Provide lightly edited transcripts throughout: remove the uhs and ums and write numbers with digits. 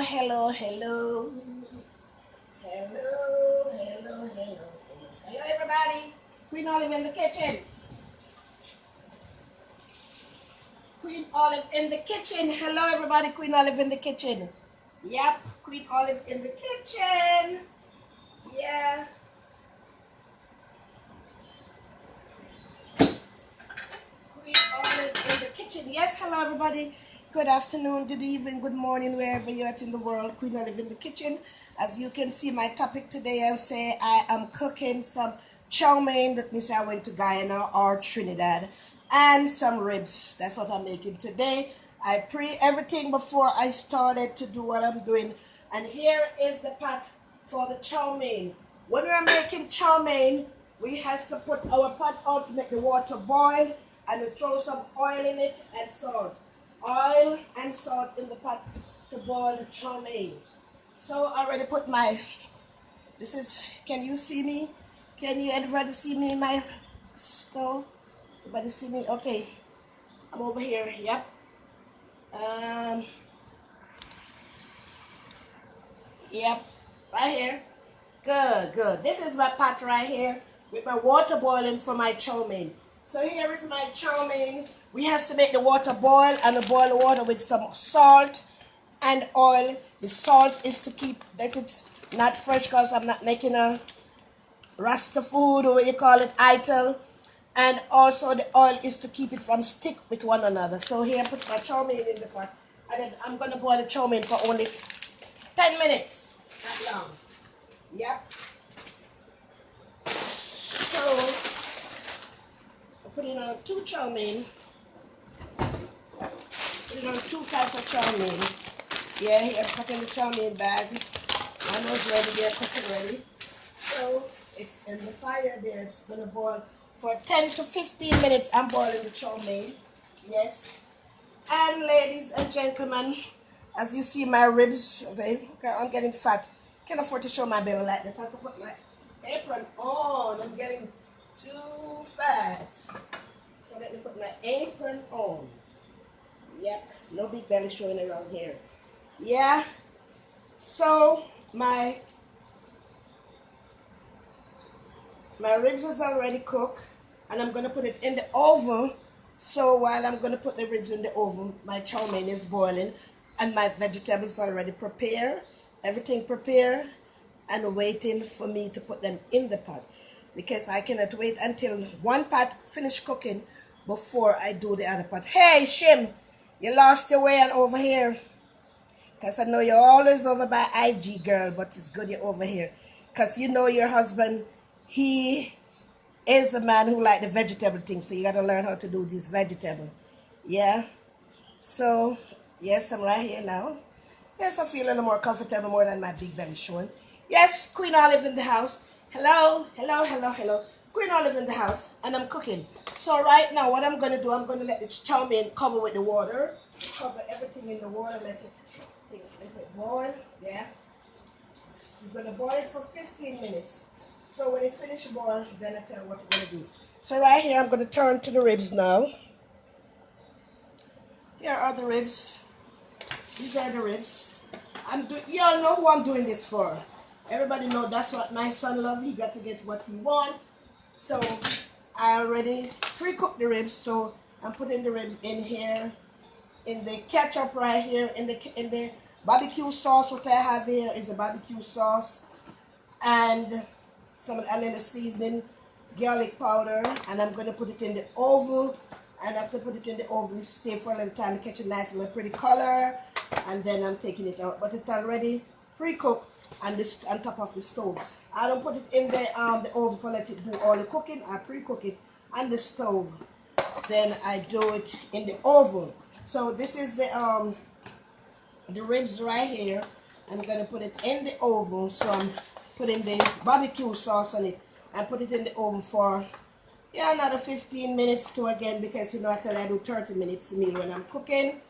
hello, hello. Hello, hello, hello. Hello, everybody. Queen Olive in the kitchen. Queen Olive in the kitchen. Hello, everybody. Queen Olive in the kitchen. Yep, Queen Olive in the kitchen. Yeah. Queen Olive in the kitchen. Yes, hello, everybody. Good afternoon, good evening, good morning, wherever you're at in the world. Queen Olive in the kitchen. As you can see, my topic today, I'll say I am cooking some chow mein. That means I went to Guyana or Trinidad. And some ribs. That's what I'm making today. I pre everything before I started to do what I'm doing. And here is the pot for the chow mein. When we're making chow mein, we have to put our pot out to make the water boil, and we throw some oil in it and salt. Oil and salt in the pot to boil the chow mein. So I already put my, this is, can you see me? Can you everybody see me in my stove? Everybody see me? Okay. I'm over here, yep. Yep, right here. Good, good. This is my pot right here with my water boiling for my chow mein. So here is my chow mein. We have to make the water boil, and boil the water with some salt and oil. The salt is to keep that it's not fresh because I'm not making a rasta food or what you call it, ital. And also the oil is to keep it from stick with one another. So here I put my chow mein in the pot. And then I'm going to boil the chow mein for only 10 minutes. Not long. Yep. So I put in on 2 chow mein. Put in on 2 cups of chow mein. Yeah, here I'm cutting the chow mein bag. One was ready, they're cooking ready. So it's in the fire there. It's gonna boil for 10 to 15 minutes. I'm boiling the chow mein. Yes. And ladies and gentlemen, as you see my ribs, I'm getting fat. Can't afford to show my belly like that. I have to put my apron on. I'm getting too fat. So let me put my apron on. Yep, no big belly showing around here. Yeah. So my ribs is already cooked, and I'm gonna put it in the oven. So while I'm gonna put the ribs in the oven, my chow mein is boiling, and my vegetables already prepared. Everything prepared, and waiting for me to put them in the pot, because I cannot wait until one pot finish cooking before I do the other pot. Hey Shim, you lost your way on over here. Because I know you're always over by IG, girl, but it's good you're over here. Because you know your husband, he is a man who like the vegetable things, so you got to learn how to do these vegetable. Yeah? So, yes, I'm right here now. Yes, I feel a little more comfortable, more than my big belly showing. Yes, Queen Olive in the house. Hello, hello, hello, hello. Queen Olive in the house, and I'm cooking. So right now, what I'm going to do, I'm going to let the chow mein cover with the water. Cover everything in the water, let it boil. Yeah. You're going to boil it for 15 minutes. So when it finishes boil, then I tell you what we're going to do. So right here, I'm going to turn to the ribs now. Here are the ribs. These are the ribs. Y'all know who I'm doing this for. Everybody know that's what my son loves. He got to get what he wants. So I already pre-cooked the ribs. So I'm putting the ribs in here, in the ketchup right here, in the barbecue sauce. What I have here is a barbecue sauce and some a little seasoning, garlic powder, and I'm going to put it in the oven. And after put it in the oven, stay for a little time, catch a nice little pretty color, and then I'm taking it out. But it's already pre-cooked on this on top of the stove. I don't put it in the oven for let it do all the cooking. I pre-cook it on the stove. Then I do it in the oven. So this is the ribs right here. I'm gonna put it in the oven. So I'm putting the barbecue sauce on it and put it in the oven for another 15 minutes to again, because you know I tell you I do 30 minutes meal when I'm cooking.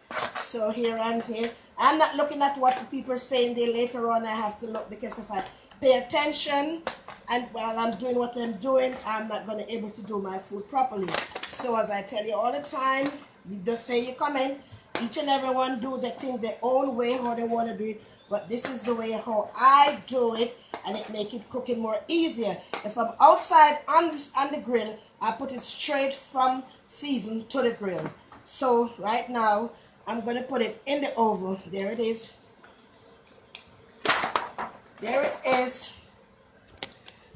So here I'm here. I'm not looking at what the people are saying there. Later on I have to look, because if I pay attention and while I'm doing what I'm doing, I'm not going to be able to do my food properly. So as I tell you all the time, you just say your comment Each and every one do the thing their own way, how they want to do it. But this is the way how I do it, and it make it cooking more easier. If I'm outside on the grill, I put it straight from season to the grill. So right now, I'm going to put it in the oven. There it is. There it is.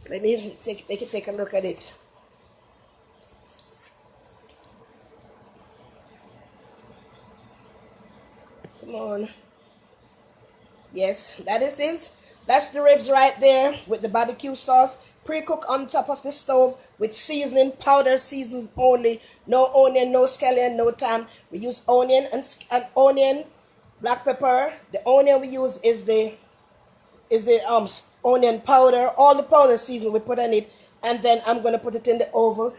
Let me take a look at it. Come on. Yes, that is this. That's the ribs right there with the barbecue sauce. Pre-cooked on top of the stove with seasoning, powder seasoning only. No onion, no scallion, no thyme. We use onion and onion, black pepper. The onion we use is the onion powder. All the powder seasoning we put on it. And then I'm going to put it in the oven.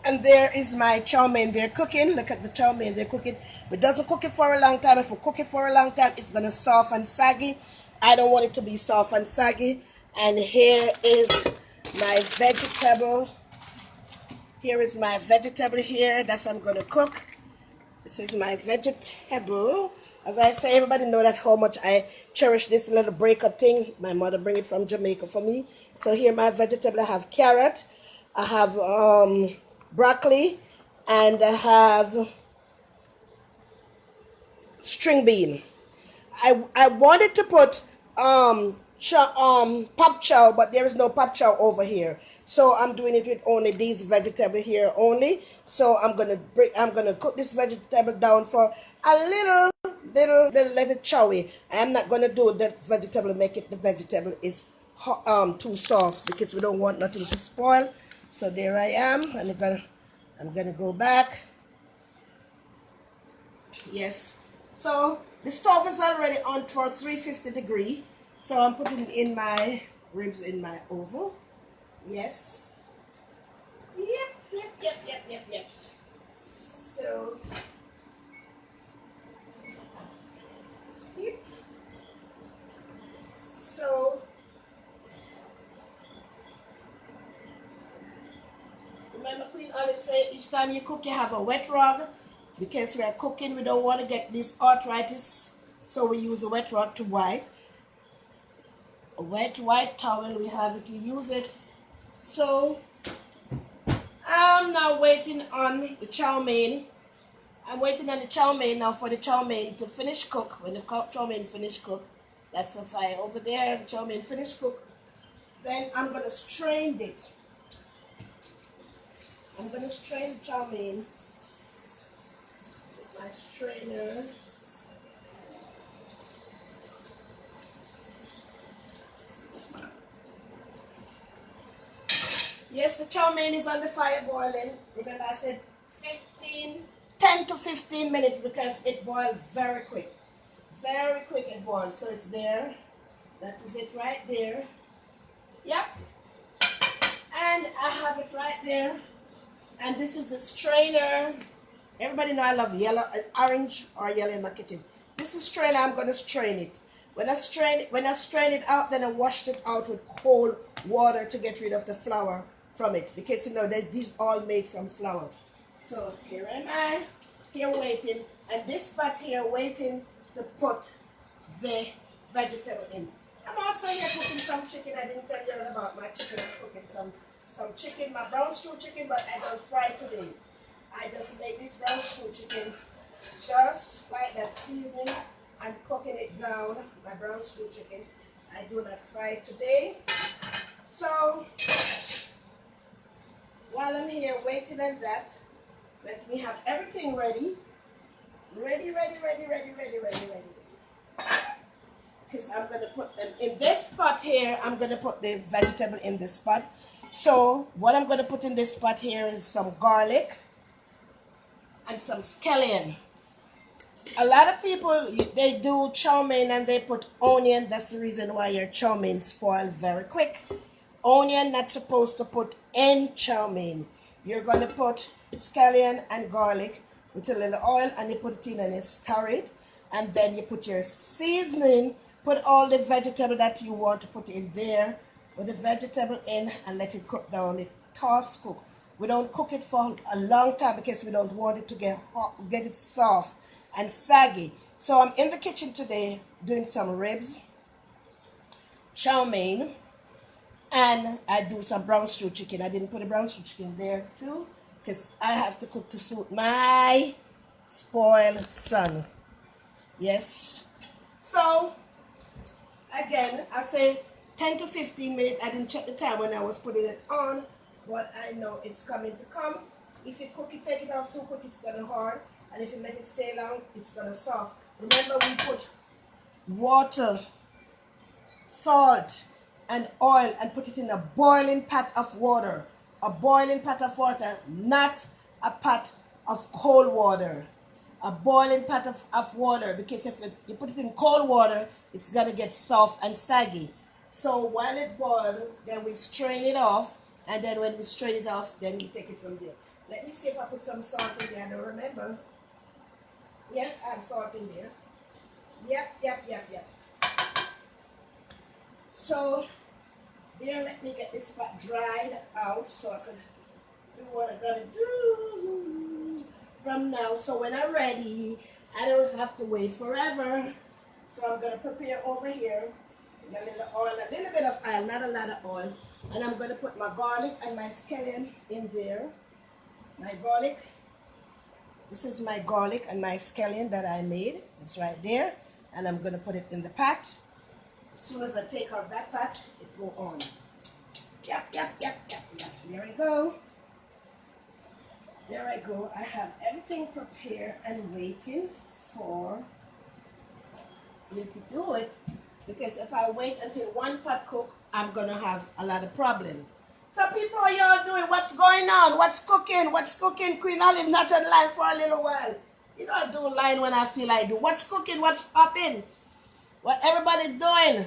And there is my chow mein. They're cooking. Look at the chow mein. They're cooking. It doesn't cook it for a long time. If we cook it for a long time, it's going to soft and saggy. I don't want it to be soft and saggy. And here is my vegetable. Here is my vegetable here. That's what I'm going to cook. This is my vegetable. As I say, everybody know that how much I cherish this little breakup thing. My mother bring it from Jamaica for me. So here my vegetable. I have carrot. I have broccoli, and I have string bean. I wanted to put pop chow, but there is no pop chow over here, so I'm doing it with only these vegetables here only. So I'm gonna cook this vegetable down for a little chowy. I'm not gonna do the vegetable make it the vegetable is too soft, because we don't want nothing to spoil. So there I am, and I'm gonna go back. Yes. So the stove is already on for 350 degree. So I'm putting in my ribs in my oven. Yes. Yep. So yep. So remember Queen Olive said each time you cook you have a wet rag. Because we are cooking, we don't want to get this arthritis, so we use a wet rag to wipe. A wet white towel, we have it, you use it. So I'm now waiting on the chow mein. I'm waiting on the chow mein now for the chow mein to finish cook. When the chow mein finish cook, that's the fire over there. The chow mein finish cook. Then I'm gonna strain it. I'm gonna strain the chow mein. My strainer. Yes, the chow mein is on the fire boiling. Remember I said 10 to 15 minutes, because it boils very quick. Very quick it boils. So it's there. That is it right there. Yep. And I have it right there. And this is the strainer. Everybody know I love yellow, orange or yellow in my kitchen. This is strainer. I'm going to strain it. When I strain it out, then I washed it out with cold water to get rid of the flour from it. Because you know these all made from flour. So here am I, here waiting, and this spot here waiting to put the vegetable in. I'm also here cooking some chicken. I didn't tell you all about my chicken. I'm cooking some chicken, my brown stew chicken, but I don't fry today. I just make this brown stew chicken just like that, seasoning and cooking it down, my brown stew chicken. I do not fry today. So while I'm here waiting on that, let me have everything ready. Ready. Because I'm going to put them in this pot here. I'm going to put the vegetable in this pot. So what I'm going to put in this pot here is some garlic and some scallion. A lot of people, they do chow mein and they put onion. That's the reason why your chow mein spoil very quick. Onion not supposed to put in chow mein. You're going to put scallion and garlic with a little oil, and you put it in and you stir it, and then you put your seasoning, put all the vegetable that you want to put in there, put the vegetable in and let it cook down. It toss cook. We don't cook it for a long time because we don't want it to get hot, get it soft. and saggy. So I'm in the kitchen today doing some ribs, chow mein, and I do some brown stew chicken. I didn't put the brown stew chicken there too because I have to cook to suit my spoiled son. Yes. So again, I say 10 to 15 minutes. I didn't check the time when I was putting it on, but I know it's coming to come. If you cook it, take it off too quick, it's gonna hard. And if you make it stay long, it's gonna soft. Remember, we put water, salt, and oil and put it in a boiling pot of water. A boiling pot of water, not a pot of cold water. A boiling pot of water, because if you put it in cold water, it's gonna get soft and saggy. So while it boils, then we strain it off, and then when we strain it off, then we take it from there. Let me see if I put some salt in there. I don't remember. Yes, I have salt in there. Yep. So there, let me get this pot dried out so I can do what I gotta do from now. So when I'm ready, I don't have to wait forever. So I'm gonna prepare over here with a little oil, a little bit of oil, not a lot of oil. And I'm gonna put my garlic and my scallion in there. My garlic. This is my garlic and my scallion that I made. It's right there. And I'm gonna put it in the pot. As soon as I take off that pot, it go on. Yep. There we go. There I go. I have everything prepared and waiting for me to do it. Because if I wait until one pot cook, I'm gonna have a lot of problem. So people, are y'all doing? What's going on? What's cooking? What's cooking? Queen Olive not online for a little while. You know, I do line when I feel I do. What's cooking? What's popping? What everybody doing?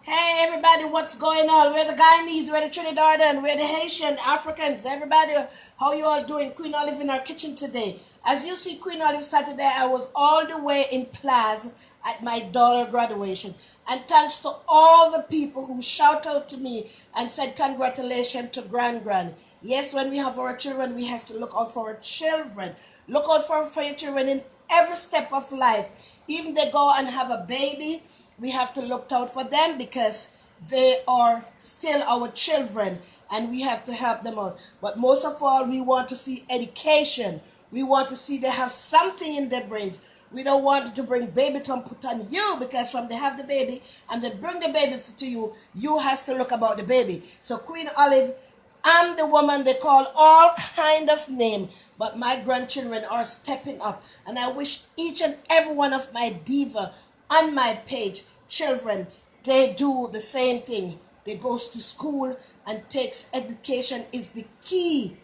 Hey everybody, what's going on? Where the Guyanese, where the Trinidadian, where the Haitian, Africans, everybody, how you all doing? Queen Olive in our kitchen today. As you see, Queen Olive Saturday, I was all the way in Plaza at my daughter's graduation. And thanks to all the people who shout out to me and said congratulations to Grand. Yes, when we have our children, we have to look out for our children. Look out for your children in every step of life. Even they go and have a baby, we have to look out for them because they are still our children and we have to help them out. But most of all, we want to see education. We want to see they have something in their brains. We don't want to bring baby to put on you, because from they have the baby and they bring the baby to you, you has to look about the baby. So Queen Olive, I'm the woman they call all kind of name, but my grandchildren are stepping up. And I wish each and every one of my diva on my page, children, they do the same thing. They goes to school and takes education is the key.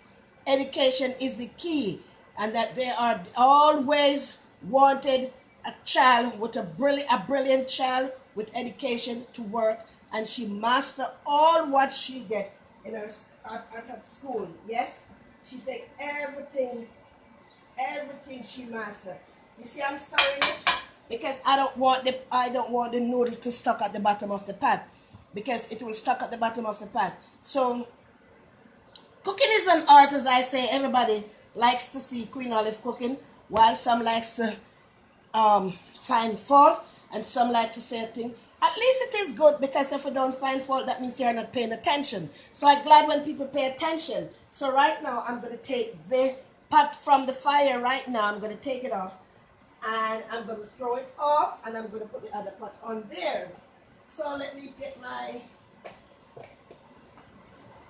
Education is the key. And that they are always wanted a child with a brilliant child with education to work, and she master all what she get in her at school. Yes, she take everything she master. You see, I'm stirring it because I don't want the noodle to stuck at the bottom of the pot, because it will stuck at the bottom of the pot. So cooking is an art, as I say. Everybody likes to see Queen Olive cooking, while some likes to find fault, and some like to say a thing. At least it is good, because if you don't find fault, that means you're not paying attention. So I'm glad when people pay attention. So right now, I'm going to take the pot from the fire right now. I'm going to take it off, and I'm going to throw it off, and I'm going to put the other pot on there. So let me get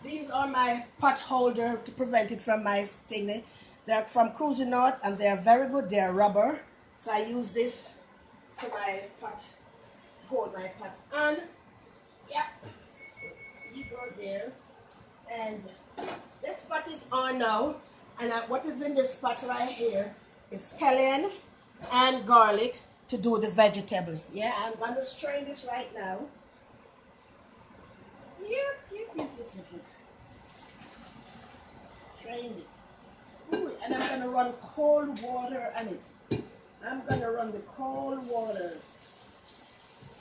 these are my pot holder to prevent it from my thing. They're from Cruising North, and they're very good. They're rubber. So I use this for my pot, to hold my pot on. Yep. So you go there. And this pot is on now. And what is in this pot right here is scallion and garlic to do the vegetable. Yeah, I'm going to strain this right now. Yep. Strain it. Ooh, and I'm going to run cold water on it. I'm going to run the cold water.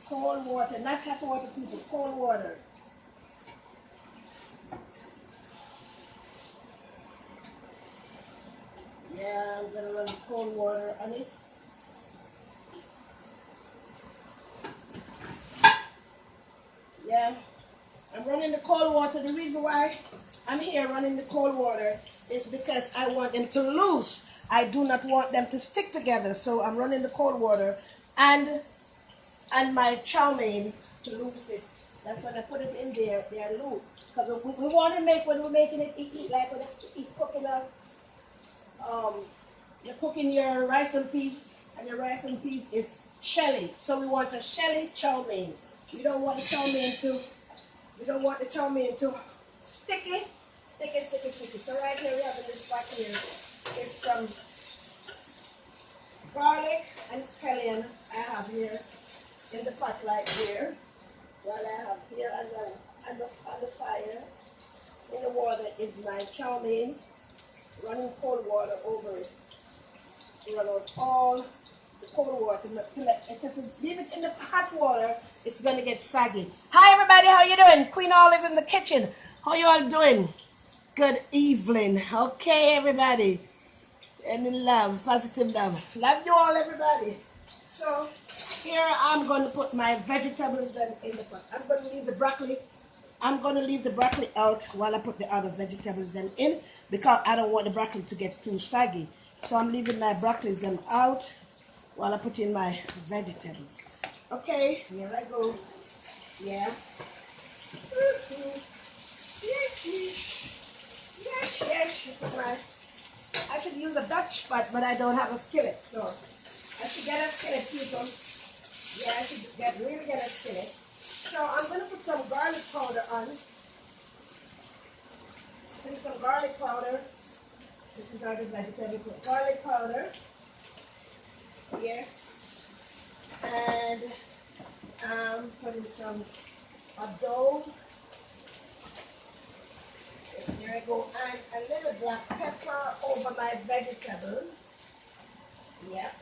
Cold water, not hot water, people, cold water. Yeah, I'm gonna run cold water on it. Yeah, I'm running the cold water. The reason why I'm here running the cold water is because I want them to loose. I do not want them to stick together. So I'm running the cold water and my chow mein to loose it. That's when I put it in there. They are loose. Because we want to make, when we're making it, eat like when you cooking you're cooking your rice and peas, and your rice and peas is shelly. So we want a shelly chow mein. We don't want the chow mein to, we don't want the chow mein to sticky. So right here we have in this pot here is some garlic and scallion I have here in the pot right here. While I have here on the fire, in the water is my chow mein, running cold water over it. Run out all the cold water to let it just leave it in the hot water, it's gonna get saggy. Hi everybody, how you doing? Queen Olive in the kitchen. How you all doing? Good evening. Okay everybody. And in love, positive love. Love you all everybody. So here I'm going to put my vegetables in the pot. I'm going to leave the broccoli. I'm going to leave the broccoli out while I put the other vegetables then in, because I don't want the broccoli to get too saggy. So I'm leaving my broccolis them out while I put in my vegetables. Okay, here I go. Yeah. Yes. I should use a Dutch pot, but I don't have a skillet, so I should get a skillet, people. Yeah, I should really get a skillet. So I'm going to put some garlic powder on. Put some garlic powder. This is our vegetable. Put garlic powder. Yes. And putting some dough. There I go. And a little black pepper over my vegetables. Yep.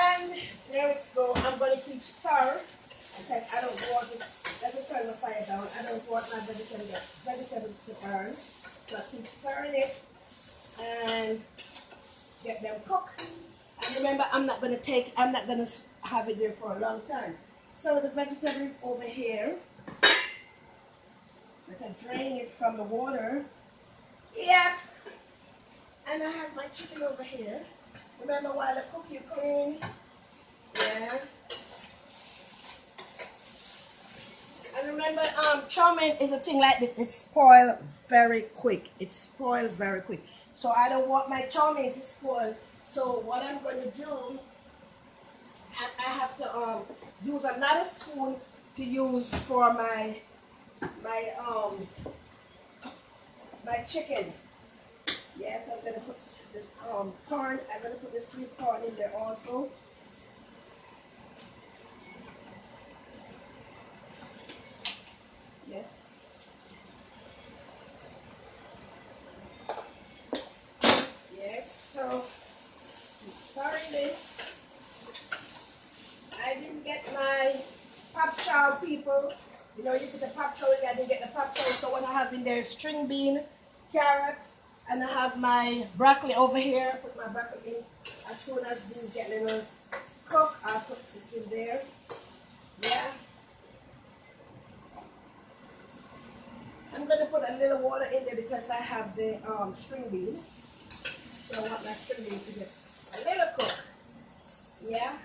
And there it goes. I'm going to keep stirring because I don't want it. Let me turn the fire down. I don't want my vegetables to burn. So I keep stirring it and get them cooked. And remember, I'm not going to have it there for a long time. So the vegetable is over here. I can drain it from the water. Yeah. And I have my chicken over here. Remember, while I cook, you clean. Yeah. And remember, chow mein is a thing like this. It spoils very quick. It spoils very quick. So I don't want my chow mein to spoil. So what I'm going to do, I have to use another spoon to use for my chicken. Yes, I'm going to put this corn. I'm going to put the sweet corn in there also. Yes. Yes, so starting this. I didn't get my pop chow, people. You know, you put the pop chow in, I didn't get the pop chow. So what I have in there is string bean, carrot, and I have my broccoli over here. Put my broccoli in. As soon as these get a little cooked, I'll put it in there. Yeah. I'm going to put a little water in there because I have the string bean. So I want my string bean to get a little cooked. Yeah.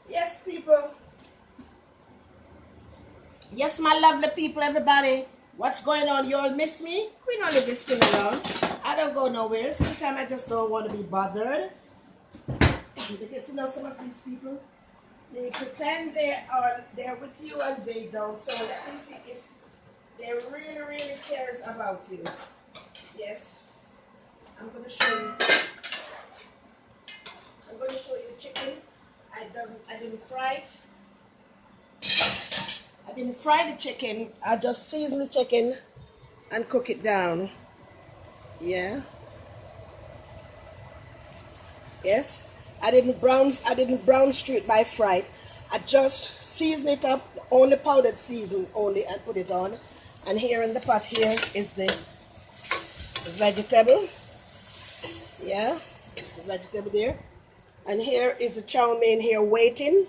Yes, people. Yes, my lovely people, everybody. What's going on? You all miss me? Queen Olive is still around. I don't go nowhere. Sometimes I just don't want to be bothered. Because, you know, some of these people, they pretend they're with you and they don't. So let me see if they really, really cares about you. Yes. I'm going to show you. I'm going to show you the chicken. I didn't fry it. I didn't fry the chicken. I just season the chicken and cook it down. Yeah. Yes. I didn't brown street by fried. I just season it up, only powdered season only, and put it on. And here in the pot here is the vegetable. Yeah, the vegetable there. And here is the chow mein here waiting.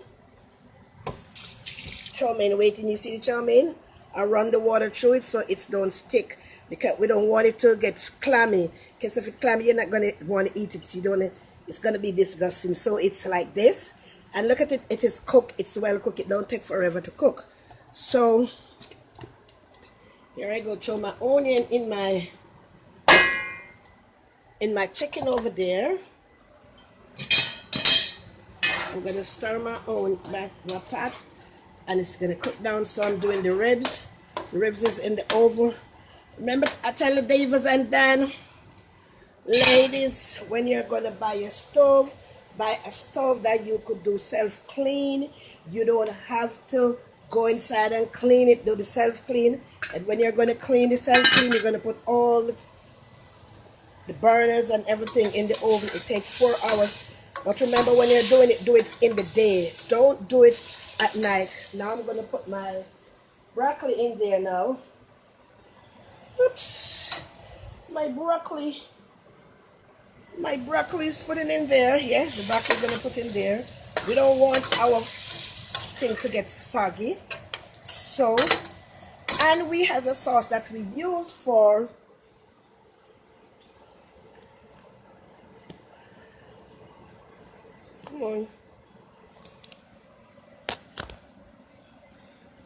Chow mein waiting. You see the chow mein? I run the water through it so it don't stick, because we don't want it to get clammy. Because if it's clammy, you're not gonna want to eat it. You don't. It's gonna be disgusting. So it's like this. And look at it. It is cooked. It's well cooked. It don't take forever to cook. So here I go. Throw my onion in my chicken over there. I'm gonna stir my pot, and it's gonna cook down. So I'm doing the ribs. The ribs is in the oven. Remember, I tell you, Davis and Dan, ladies, when you're gonna buy a stove, buy a stove that you could do self-clean. You don't have to go inside and clean it. Do the self-clean, and when you're gonna clean the self-clean, you're gonna put all the burners and everything in the oven. It takes 4 hours. But remember, when you're doing it, do it in the day. Don't do it at night. Now I'm going to put my broccoli in there now. Oops. My broccoli is putting in there. Yes, the broccoli is going to put in there. We don't want our thing to get soggy. So, and we have a sauce that we use for come on.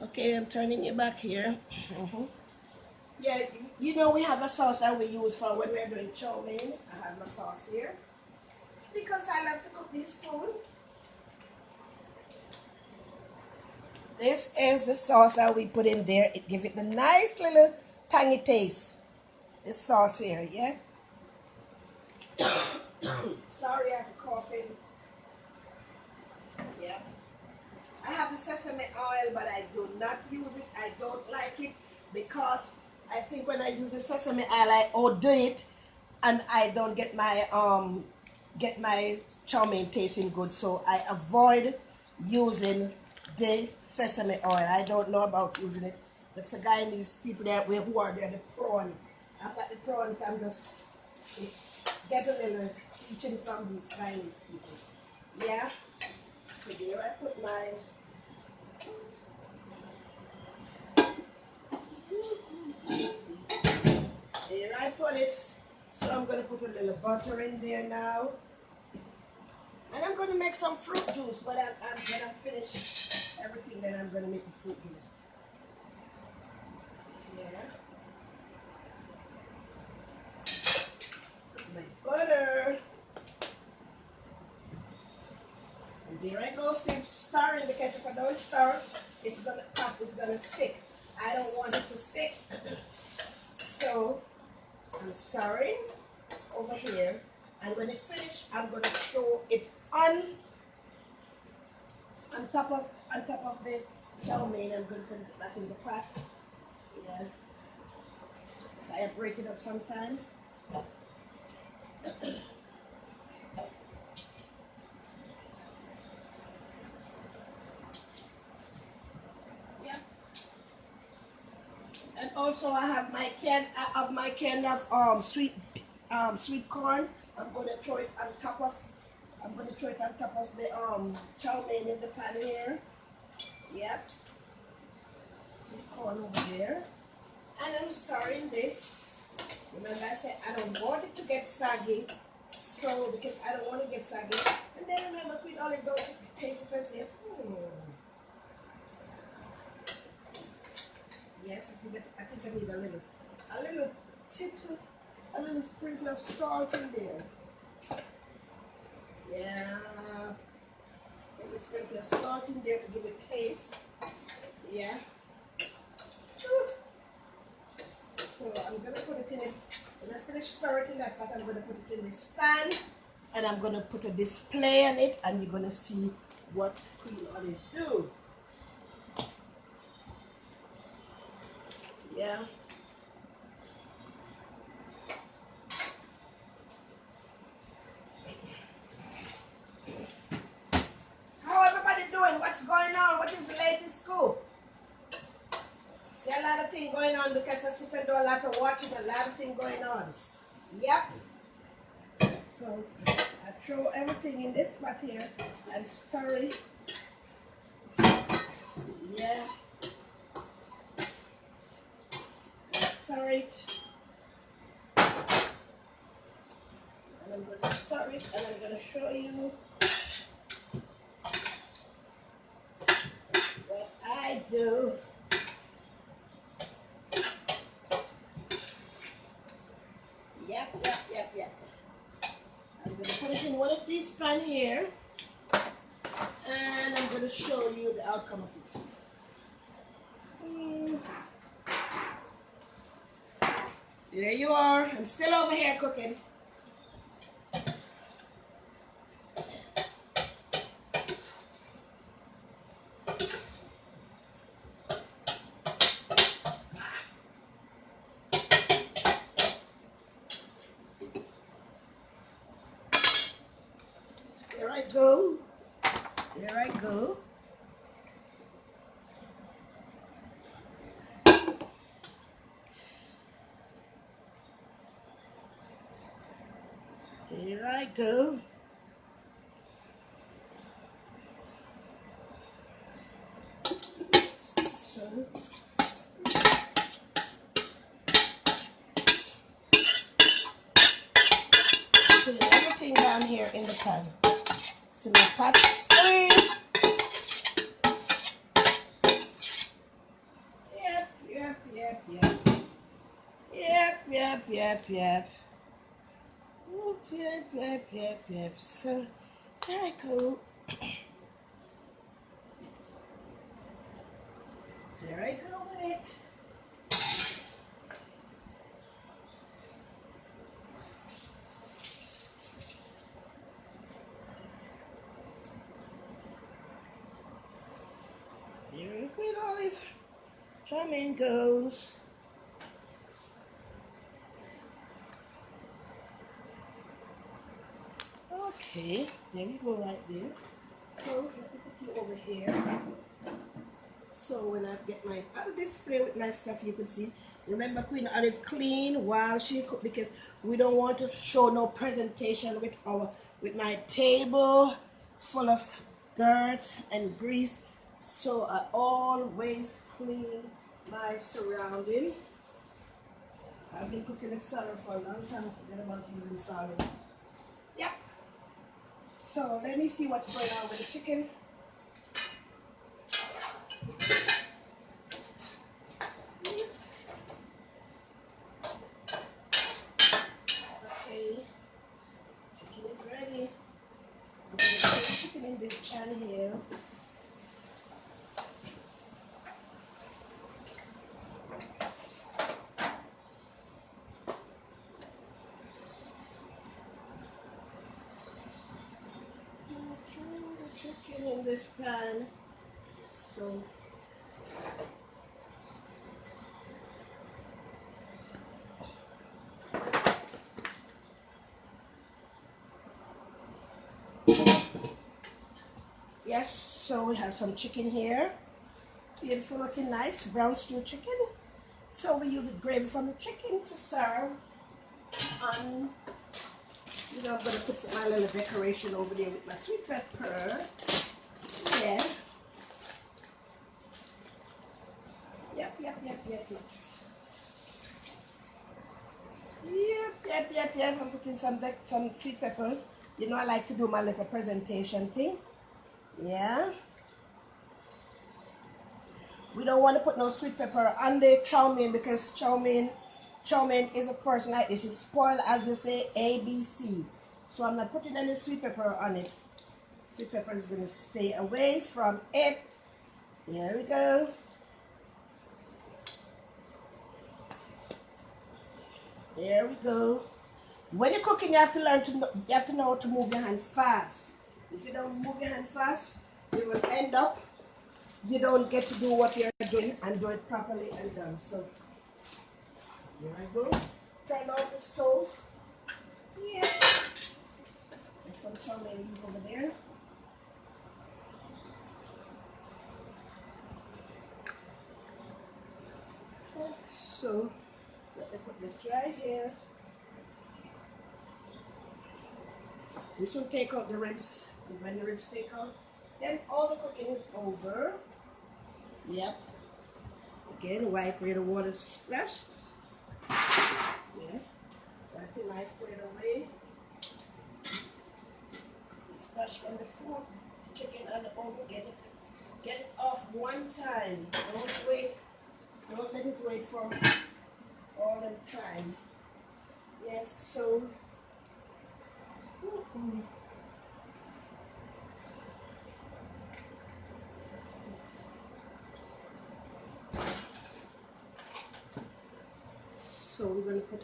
Okay, I'm turning you back here. Yeah, you know we have a sauce that we use for when we're doing chow mein. I have my sauce here because I love to cook this food. This is the sauce that we put in there. It gives it the nice little tangy taste. This sauce here, yeah? Sorry, I have a coughing. Yeah. I have the sesame oil, but I do not use it. I don't like it because I think when I use the sesame oil, I overdo it, and I don't get my chow mein tasting good. So I avoid using the sesame oil. I don't know about using it. That's a guy and these people there who are there, the prawn. I've got the prawn. I'm just get a little teaching from these Chinese people. Yeah. So there I put my there I put it. So I'm going to put a little butter in there now. And I'm going to make some fruit juice. But when I finish everything, then I'm going to make the fruit juice. Yeah. Put my butter. And there I go, still stirring, because if I don't stir, it's going to pop, it's going to stick. I don't want it to stick. So I'm stirring over here, and when it's finished, I'm going to throw it on top of the chow mein. I'm going to put it back in the pot. Yeah. So I break it up sometime. Yeah. And also I have my can of sweet corn. I'm going to throw it on top of the chow mein in the pan here. Yep. Sweet corn over there. And I'm stirring this. Remember I said I don't want it to get soggy. So because I don't want it to get soggy. And then remember put all it goes taste it and say, Yes, I think I need a little sprinkle of salt in there. Yeah. A little sprinkle of salt in there to give it taste. Yeah. So I'm going to put it in it. When I finish stirring in that pot, I'm going to put it in this pan. And I'm going to put a display on it. And you're going to see what Queen Olive do. Yeah. How everybody doing? What's going on? What is the latest scoop? See, a lot of of thing going on because I sit and do a lot of watching, a lot of thing going on. Yep. So I throw everything in this pot here and stir it. Yeah. Stir it. And I'm going to stir it and I'm going to show you what I do. Yep. I'm going to put it in one of these pans here and I'm going to show you the outcome of it. There you are. I'm still over here cooking. There I go. There I go. Here I go. So, putting everything down here in the pan. So my pot's stirring. Yep. Oop, yep. So there I go. There I go with it. There with all this drumming goes. Okay, there you go right there. So let me put you over here. So when I get my other display with my stuff, you could see. Remember, Queen Olive clean while she cook because we don't want to show no presentation with my table full of dirt and grease. So I always clean my surrounding. I've been cooking with salad for a long time. I forget about using salad. Yep. So let me see what's going on with the chicken. Okay, chicken is ready. I'm going to put the chicken in this pan here. Chicken in this pan. So yes, so we have some chicken here. Beautiful looking, nice brown stew chicken. So we use the gravy from the chicken to serve. And you know, I'm gonna put my little decoration over there with my sweet pepper. Yeah. Yep. I'm putting some sweet pepper. You know, I like to do my little presentation thing. Yeah. We don't want to put no sweet pepper on the chow mein because chow mein is a person like this. It's spoiled, as they say, ABC. So I'm not putting any sweet pepper on it. Sweet pepper is going to stay away from it. There we go. There we go. When you're cooking, you have to know how to move your hand fast. If you don't move your hand fast, you will end up, you don't get to do what you're doing and do it properly and done. So, here I go. Turn off the stove. Yeah. There's some chow mein over there. So let me put this right here. This will take out the ribs. And when the ribs take out, then all the cooking is over. Yep. Again, wipe where the water splash. Yeah. Wipe it nice, put it away. Splash from the food, chicken on the oven, get it off one time. Don't wait. Don't let it wait for all the time. Yes, so so we're gonna put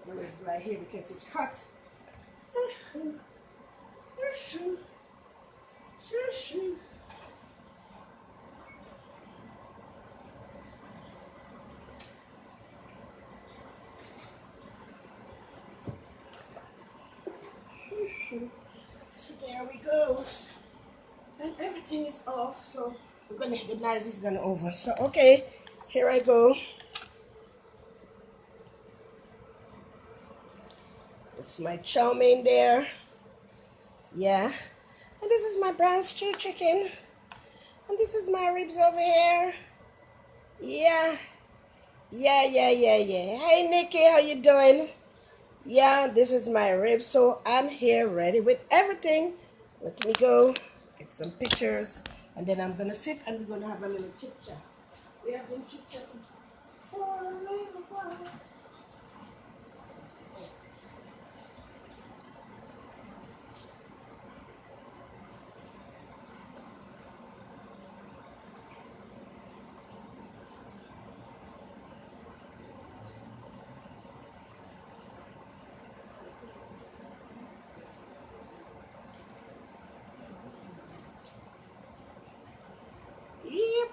the ribs right here because it's hot. So there we go. And everything is off, so we're gonna the knives is gonna over. So okay, here I go. It's my chow mein there. Yeah. And this is my brown stew chicken. And this is my ribs over here. Yeah. Yeah. Hey Nikki, how you doing? Yeah, this is my ribs. So I'm here ready with everything. Let me go get some pictures. And then I'm gonna sit and we're gonna have a little chit chat. We have been chit chatting for a little while. Yep.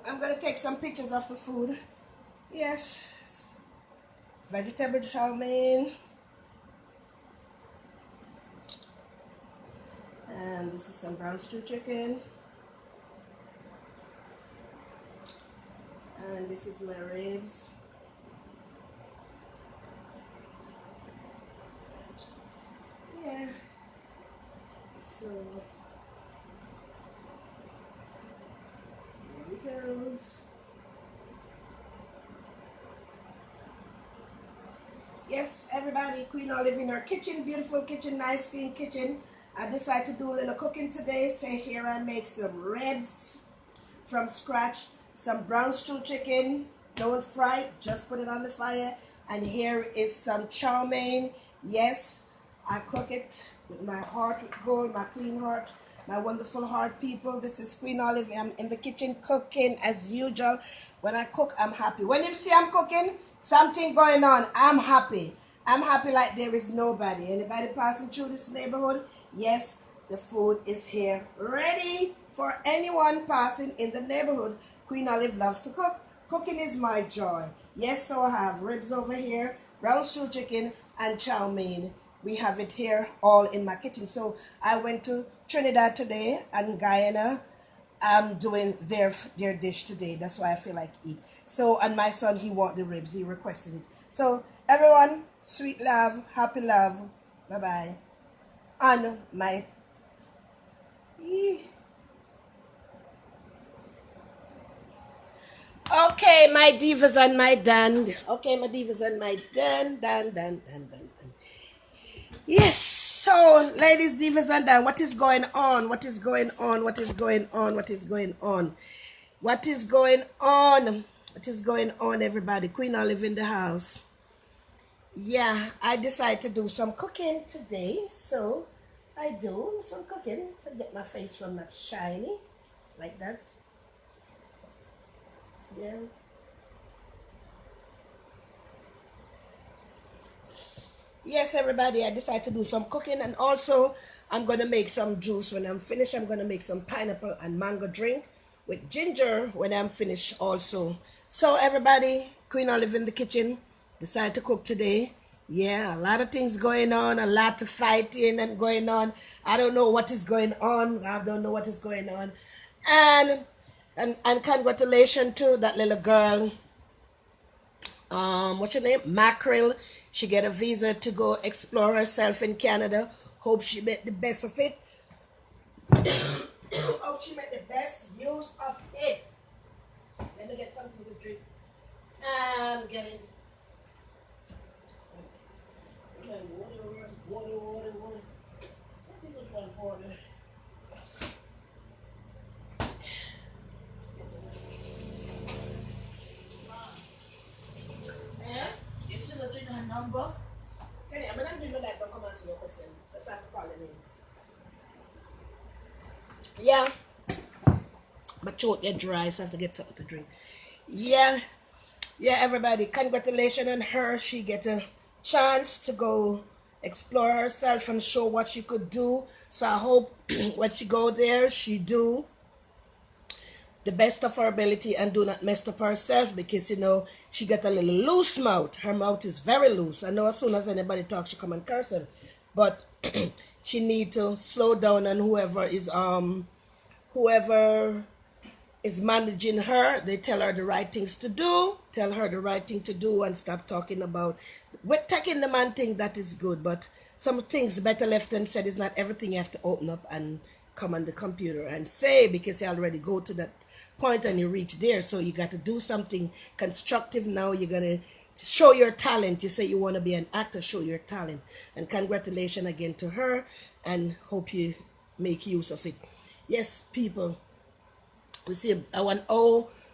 I'm gonna take some pictures of the food. Yes, vegetable chow mein, and this is some brown stew chicken, and this is my ribs. Yeah. So. Goes. Yes, everybody, Queen Olive in her kitchen, beautiful kitchen, nice clean kitchen. I decided to do a little cooking today. So here I make some ribs from scratch, some brown stew chicken, don't fry it, just put it on the fire. And here is some chow mein. Yes, I cook it with my heart with gold, my clean heart. My wonderful heart people, this is Queen Olive. I'm in the kitchen cooking as usual. When I cook, I'm happy. When you see I'm cooking, something going on, I'm happy. I'm happy like there is nobody. Anybody passing through this neighborhood? Yes, the food is here ready for anyone passing in the neighborhood. Queen Olive loves to cook. Cooking is my joy. Yes, so I have ribs over here, brown stew chicken, and chow mein. We have it here all in my kitchen. So I went to Trinidad today and Guyana. I'm doing their dish today. That's why I feel like eat. So, and my son, he want the ribs. He requested it. So everyone, sweet love, happy love. Bye-bye. And my... Okay, my divas and my Dan. Okay, my divas and my Dan. Yes, so ladies, divas and Dan, what is going on? What is going on? What is going on? What is going on? What is going on? What is going on, everybody? Queen Olive in the house. Yeah, I decided to do some cooking today, so I do some cooking to get my face from that shiny, like that. Yeah. Yes, everybody, I decided to do some cooking, and also I'm going to make some juice. When I'm finished, I'm going to make some pineapple and mango drink with ginger when I'm finished also. So everybody, Queen Olive in the kitchen, decided to cook today. Yeah, a lot of things going on, a lot of fighting and going on. I don't know what is going on. I don't know what is going on. And And congratulations to that little girl. What's your name? Mackerel. She get a visa to go explore herself in Canada. Hope she made the best of it. Hope she made the best use of it. Let me get something to drink. I'm getting water. I think it was water. Eh? You still not doing her number? Okay, I'm not doing that. Don't come answer your question. Let's have to call him in. Yeah. My throat get dry, so I have to get something to drink. Yeah. Yeah, everybody. Congratulations on her. She get a chance to go explore herself and show what she could do. So I hope when she go there, she do the best of her ability and do not mess up herself, because she got a little loose mouth. Her mouth is very loose. I know as soon as anybody talks, she come and curse her, but she need to slow down, and whoever is managing her, they tell her the right things to do, and stop talking about with taking the man thing. That is good, but some things better left unsaid. Is not everything you have to open up and come on the computer and say, because you already go to that point and you reach there. So you got to do something constructive now. You're gonna show your talent. You say you want to be an actor, show your talent. And congratulations again to her, and hope you make use of it. Yes, people, we see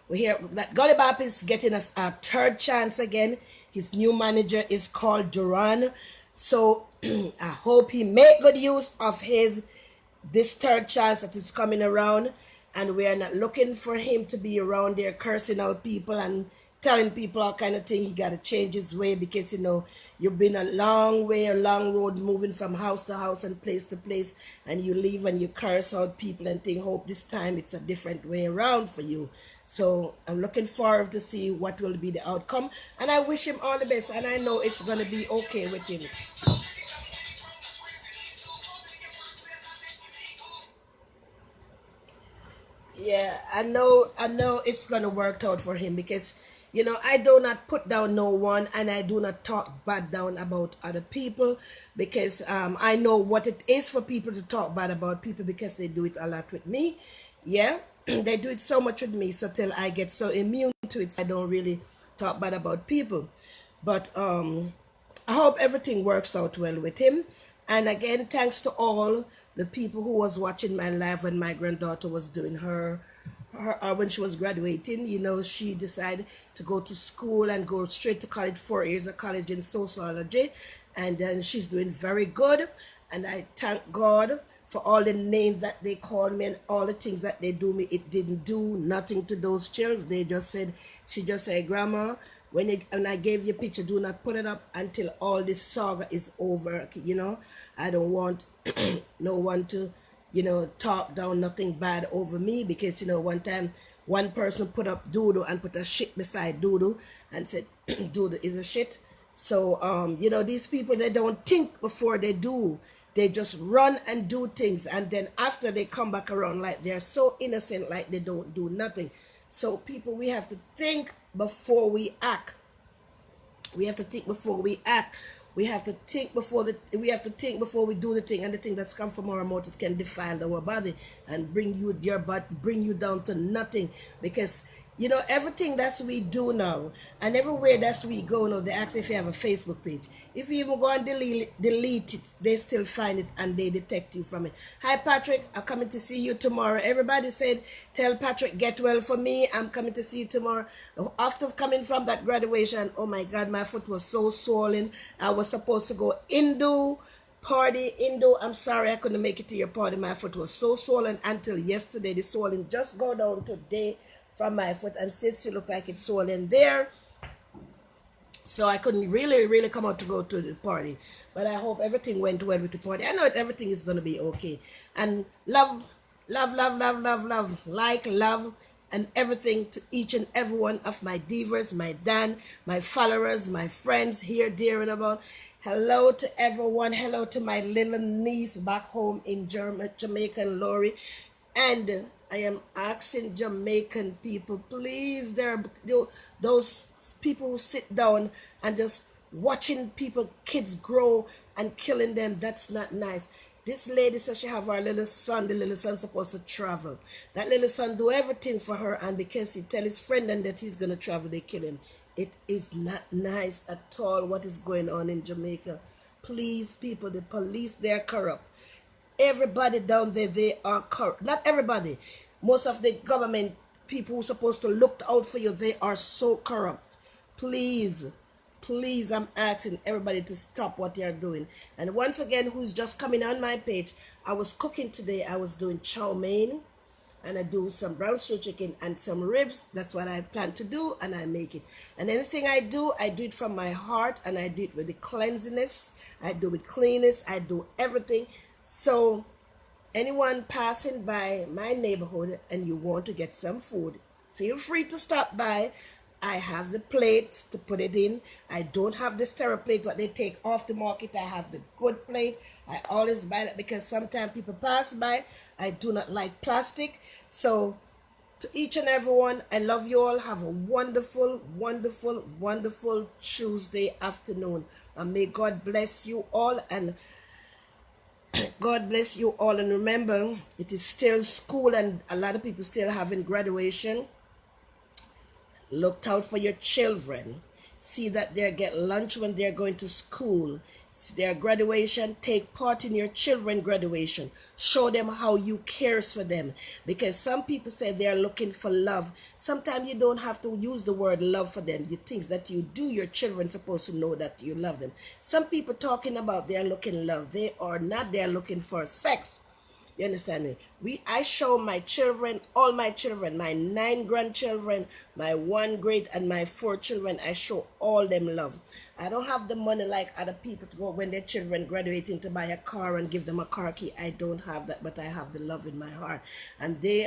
we hear that Gully Bop is getting us a third chance again. His new manager is called Duran. So I hope he make good use of this third chance that is coming around. And we are not looking for him to be around there cursing out people and telling people all kind of things. He got to change his way, because you've been a long road, moving from house to house and place to place, and you leave and you curse out people and think. Hope this time it's a different way around for you. So I'm looking forward to see what will be the outcome, and I wish him all the best, and I know it's going to be okay with him. Yeah, I know it's gonna work out for him, because I do not put down no one, and I do not talk bad down about other people, because I know what it is for people to talk bad about people, because they do it a lot with me. Yeah, they do it so much with me, so till I get so immune to it, so I don't really talk bad about people. But I hope everything works out well with him. And again, thanks to all the people who was watching my live when my granddaughter was doing when she was graduating. She decided to go to school and go straight to college, 4 years of college in sociology. And then she's doing very good. And I thank God for all the names that they called me and all the things that they do me. It didn't do nothing to those children. She just said, Grandma, when I gave you a picture, do not put it up until all this saga is over. I don't want no one to, talk down nothing bad over me, because, one time one person put up Doodoo and put a shit beside Doodoo and said, Doodoo is a shit. So, these people, they don't think before they do. They just run and do things, and then after they come back around like they're so innocent, like they don't do nothing. So people, we have to think before we act. We have to think before we act. We have to think before we do the thing, and the thing that's come from our mouth, it can defile our body and bring you down to nothing. Because everything that we do now, and everywhere that we go now, they ask if you have a Facebook page. If you even go and delete it, they still find it and they detect you from it. Hi Patrick, I'm coming to see you tomorrow. Everybody said, tell Patrick get well for me. I'm coming to see you tomorrow. After coming from that graduation, oh my God, my foot was so swollen. I was supposed to go party. I'm sorry I couldn't make it to your party. My foot was so swollen until yesterday. The swelling just go down today from my foot, and still look like it's swollen there. So I couldn't really come out to go to the party. But I hope everything went well with the party. I know everything is going to be okay. And love, love, and everything to each and every one of my divas, my Dan, my followers, my friends here, dear, and about. Hello to everyone. Hello to my little niece back home in Jamaica, Lori. And I am asking Jamaican people, please, those people who sit down and just watching people, kids grow and killing them. That's not nice. This lady says she have her little son. The little son supposed to travel. That little son do everything for her, and because he tell his friend and that he's gonna travel, they kill him. It is not nice at all what is going on in Jamaica. Please, people, the police, they're corrupt. Everybody down there, they are corrupt. Not everybody. Most of the government people who are supposed to look out for you, they are so corrupt. Please, please, I'm asking everybody to stop what they are doing. And once again, who's just coming on my page, I was cooking today. I was doing chow mein, and I do some brown stew chicken and some ribs. That's what I plan to do, and I make it. And anything I do it from my heart, and I do it with the cleanliness. I do it cleanness. I do everything. So anyone passing by my neighborhood and you want to get some food, feel free to stop by. I have the plate to put it in. I don't have the stereo plate what they take off the market. I have the good plate. I always buy that because sometimes people pass by. I do not like plastic. So to each and everyone, I love you all. Have a wonderful, wonderful, wonderful Tuesday afternoon. And may God bless you all, and God bless you all. And remember, it is still school and a lot of people still having graduation. Look out for your children. See that they get lunch when they're going to school. See their graduation. Take part in your children's graduation. Show them how you cares for them. Because some people say they're looking for love. Sometimes you don't have to use the word love for them. The things that you do, your children supposed to know that you love them. Some people talking about they're looking love. They are not. They're looking for sex. You understand me? I show my children, all my children, my 9 grandchildren, my 1 great and my 4 children, I show all them love. I don't have the money like other people to go when their children graduating to buy a car and give them a car key. I don't have that, but I have the love in my heart. And they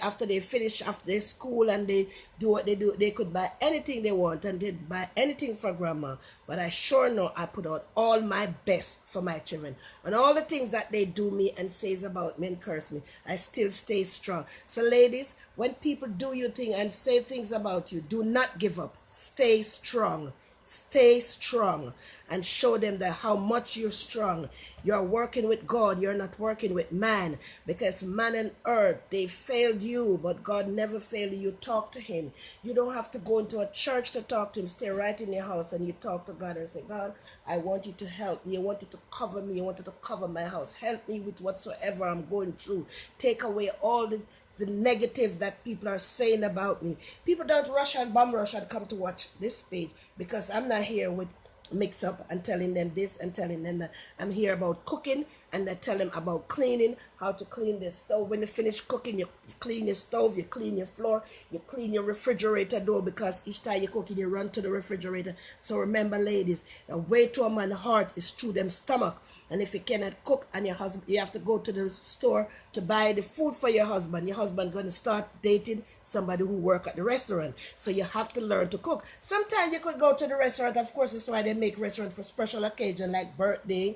after they finish after their school and they do what they do, they could buy anything they want and they buy anything for grandma. But I sure know I put out all my best for my children. And all the things that they do me and says about me and curse me, I still stay strong. So ladies, when people do your thing and say things about you, do not give up. Stay strong. Stay strong and show them that how much you're strong. You're working with God. You're not working with man, because man and earth, they failed you, but God never failed you. You talk to him. You don't have to go into a church to talk to him. Stay right in your house and you talk to God and say, God, I want you to help me. I want you to cover me. I want you to cover my house. Help me with whatsoever I'm going through. Take away all the negative that people are saying about me. People don't rush and bomb rush and come to watch this page, because I'm not here with mix up and telling them this and telling them that. I'm here about cooking, and I tell them about cleaning, how to clean the stove. When you finish cooking, you clean your stove, you clean your floor, you clean your refrigerator door, because each time you're cooking, you run to the refrigerator. So remember, ladies, the way to a man's heart is through them stomach. And if you cannot cook and your husband, you have to go to the store to buy the food for your husband going to start dating somebody who work at the restaurant. So you have to learn to cook. Sometimes you could go to the restaurant. Of course, that's why they make restaurants for special occasion like birthday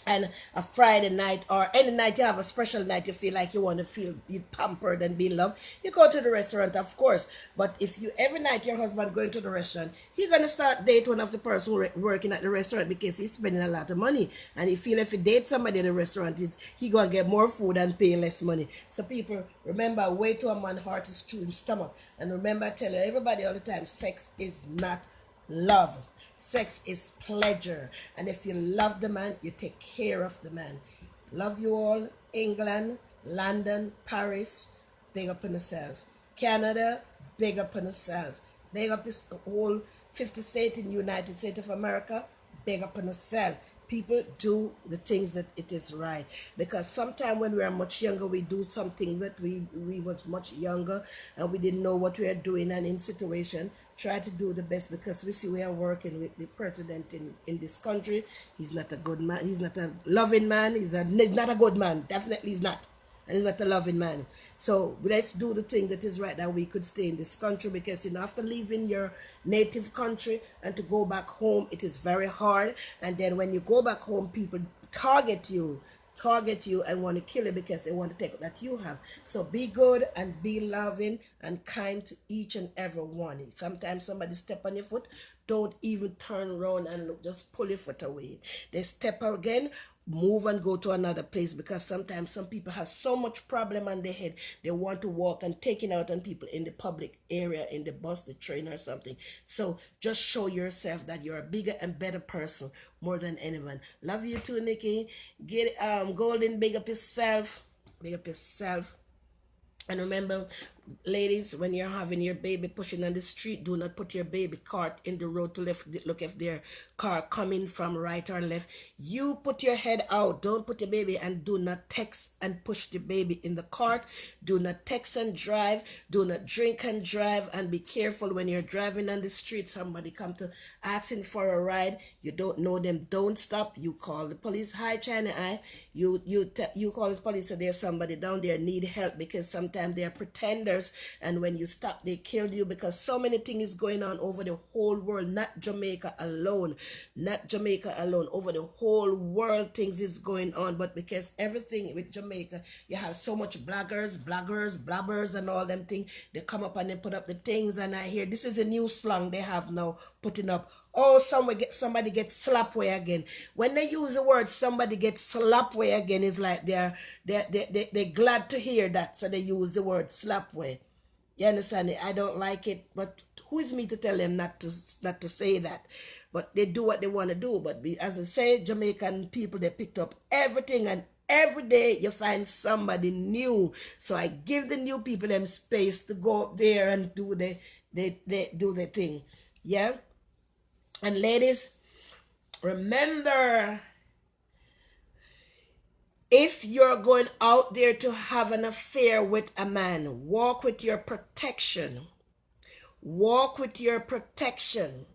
and a Friday night, or any night you have a special night, you feel like you want to feel pampered and be loved, you go to the restaurant, of course. But if you every night your husband going to the restaurant, he's going to start date one of the person working at the restaurant, because he's spending a lot of money, and he feel if he date somebody at the restaurant, he going to get more food and pay less money. So people, remember, way to a man's heart is through his stomach. And remember, I tell everybody all the time, sex is not love. Sex is pleasure. And if you love the man, you take care of the man. Love you all. England, London, Paris, big up on yourself. Canada, big up on yourself. Big up this whole 50 states in the United States of America, big up on yourself. People, do the things that it is right, because sometimes when we are much younger, we do something that we was much younger and we didn't know what we are doing, and in situation try to do the best, because we see we are working with the president in this country. He's not a good man, he's not a loving man, he's not a good man, definitely he's not. And he's not a loving man. So let's do the thing that is right, that we could stay in this country, because after leaving your native country and to go back home, it is very hard. And then when you go back home, people target you target you and want to kill you because they want to take what that you have. So be good and be loving and kind to each and every one. Sometimes somebody step on your foot, don't even turn around and look, just pull your foot away. They step again, move and go to another place, because sometimes some people have so much problem on their head, they want to walk and take it out on people in the public area, in the bus, the train or something. So just show yourself that you're a bigger and better person more than anyone. Love you too, Nikki. Get Golden, big up yourself. Big up yourself. And remember, ladies, when you're having your baby pushing on the street, do not put your baby cart in the road to look if their car coming from right or left. You put your head out. Don't put your baby, and do not text and push the baby in the cart. Do not text and drive. Do not drink and drive. And be careful when you're driving on the street. Somebody come to asking for a ride. You don't know them. Don't stop. You call the police. Hi, China Eye. You call the police, so there's somebody down there need help, because sometimes they are pretenders, and when you stop they kill you, because so many things is going on over the whole world, not Jamaica alone, over the whole world things is going on. But because everything with Jamaica, you have so much blabbers and all them things, they come up and they put up the things, and I hear this is a new slang they have now, putting up, oh, somebody gets slapped way again. When they use the word somebody gets slapped way again, it's like they're glad to hear that, so they use the word slap way. You understand it? I don't like it, but who is me to tell them not to say that? But they do what they want to do. But as I say, Jamaican people, they picked up everything, and every day you find somebody new. So I give the new people them space to go up there and do the thing. Yeah. And ladies, remember, if you're going out there to have an affair with a man, walk with your protection. Walk with your protection.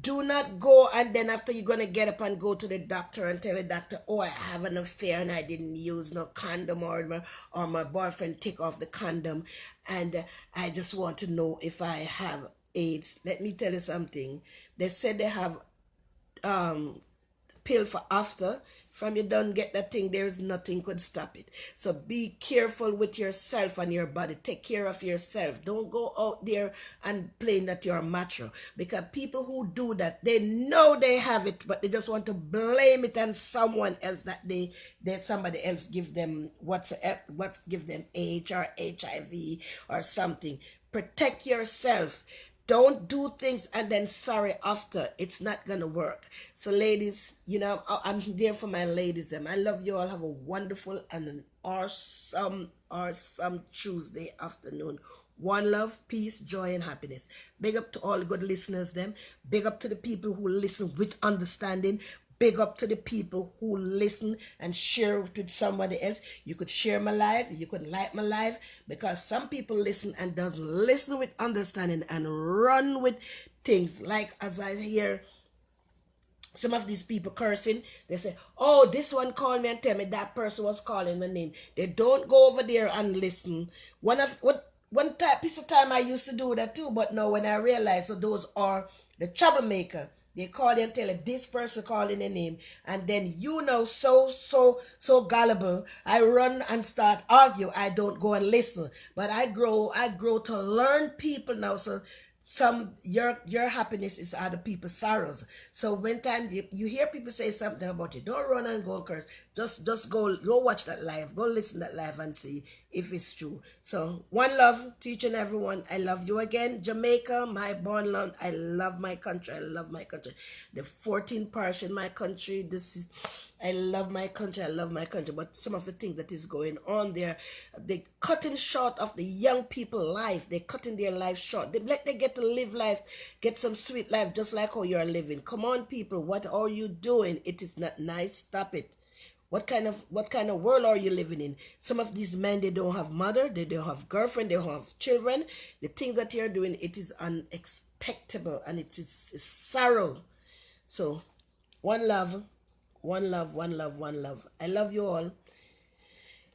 Do not go and then after you're going to get up and go to the doctor and tell the doctor, oh, I have an affair and I didn't use no condom, or my boyfriend take off the condom, and I just want to know if I have AIDS. Let me tell you something. They said they have pill for after. From you don't get that thing, there's nothing could stop it. So be careful with yourself and your body. Take care of yourself. Don't go out there and playing that you're macho, because people who do that, they know they have it, but they just want to blame it on someone else, that somebody else give them what's give them AIDS or HIV or something. Protect yourself. Don't do things and then sorry after. It's not gonna work. So ladies, I'm there for my ladies them. I love you all. Have a wonderful and an awesome Tuesday afternoon. One love, peace, joy, and happiness. Big up to all the good listeners them. Big up to the people who listen with understanding. Big up to the people who listen and share it with somebody else. You could share my life, you could like my life, because some people listen and doesn't listen with understanding and run with things. Like as I hear some of these people cursing, they say, oh, this one called me and tell me that person was calling my name. They don't go over there and listen. One piece of time I used to do that too, but now when I realize, so those are the troublemaker. They call you and tell you this person calling a name, and then so gullible. I run and start argue. I don't go and listen, but I grow to learn people now. So your happiness is other people's sorrows. So when time you hear people say something about you, don't run and go and curse. Just go watch that live, go listen to that live and see if it's true. So one love to each and everyone. I love you again, Jamaica, my born land. I love my country. I love my country. The 14th parish in my country. I love my country. I love my country. But some of the things that is going on there, they cutting short of the young people life. They're cutting their life short. They get to live life, get some sweet life, just like how you're living. Come on, people. What are you doing? It is not nice. Stop it. What kind of world are you living in? Some of these men, they don't have mother, they don't have girlfriend, they don't have children. The things that you're doing, it is unexpectable, and it is sorrow. So, one love. One love, one love, one love. I love you all.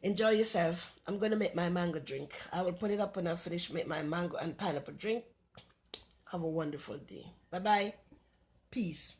Enjoy yourself. I'm going to make my mango drink. I will put it up when I finish make my mango and pineapple drink. Have a wonderful day. Bye-bye. Peace.